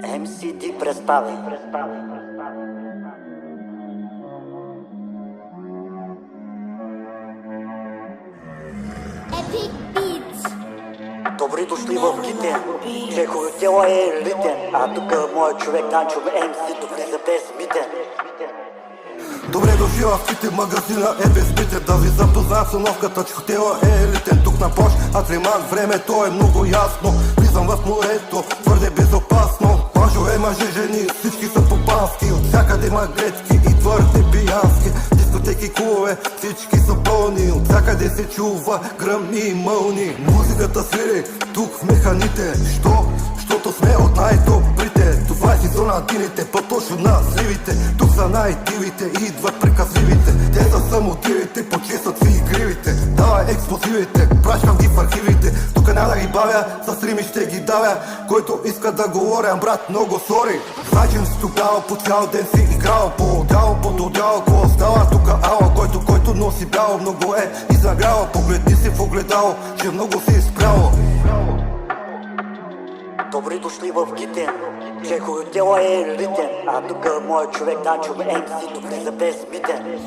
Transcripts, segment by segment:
MCD представя. Epic Beats. Добри дошли в Китен, чехове тела е елитен, а тук моят човек Данчо MC-то влиза без митен. Добре дошли в Китен, магазина е безбитен. Да ви запозная обстановката, че хотела е елитен. Тук на Пош, Атриман, времето е много ясно. Влизам в морето, твърде безопасно. Мъжове, мъже, жени, всички са попански. От всякъде има гледки и твърде пиянски. Дискотеки, клубове, всички са пълни. От всякъде се чува гръм и мълни. Музиката свири тук в механите. Защото сме от най-добрите. Това е сезон на дините, по-точно на сливите. Тук са най-дивите и идват приказливите. Те са само дивите, почистват си и гривите. Давай експлозивите, пращам ги в архивите. Тук няма да ги бавя, с рими ще ги давя. Който иска да говоря, брат, много сори. Значим си тогава, по цял ден си играл. По-отдяло, по-отдяло, какво става тук ала. Който носи бяло, много е изагрява. Погледни си в огледало, че много си изправил. Добри дошли в Китен, чехове тела е елитен, а тук моят човек Данчо MC-то влиза без митен.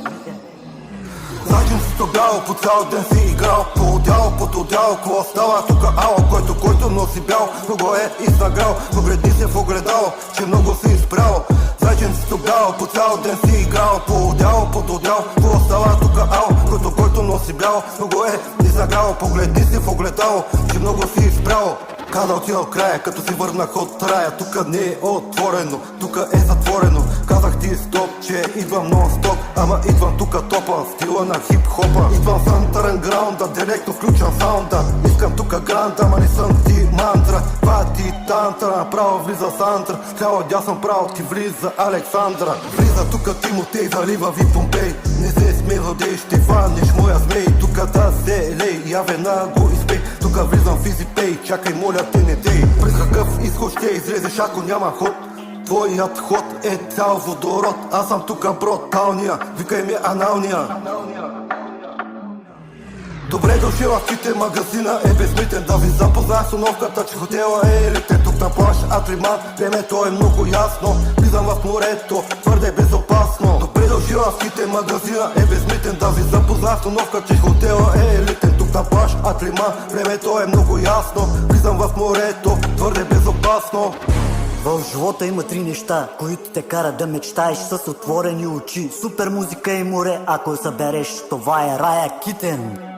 Значим си тогава, по цял ден си играл. По-отдяло, по-отдяло, какво става тук ала. Който носи бял, много е изаграл. Погледни се в огледало, че много си изправил. Значим си тогава, по цял ден си играл. По-отдяло, по-отдяло, какво става тук ала. Който носи бял, много е изаграл. Погледни се в огледало, че много си изправил. Каза отидал края, като си върнах от рая. Тук не е отворено, тук е затворено. Казах ти стоп, че идвам нон-стоп. Ама идвам тук топа, стила на хип-хопа. Идвам с антаранграунда, директно включвам саунда. Искам тук гранда, ама не съм ти мантра. Това ти тантра, направо влиза Сандра. Трябва дясно право ти влиза Александра. Влиза тук Тимотей, залива ви Помпей. Не се смей, злодей, ще фанеш моя змей. Тук да се лей, я веднага го изпей. Тук влизам в EasyPay, чакай моля те не дей. През какъв изход ще излезеш ако няма ход. Твоят ход е цял водород. Аз съм тука бруталния, викай ми аналния. Добре дошли в Китен, магазина е безмитен. Да ви запозная с обстановката, че хотела е елитен. Тук на Плаж, Атриман, времето е много ясно. Влизам в морето, твърде безопасно. Добре дошли в Китен, магазина е безмитен. Да ви запозная с обстановката, че хотела е елитен. Тук на Плаж, Атриман, времето е много ясно. Влизам в морето, твърде безопасно. В живота има три неща, които те карат да мечтаеш с отворени очи. Супер музика и море, ако я събереш, това е рая Китен.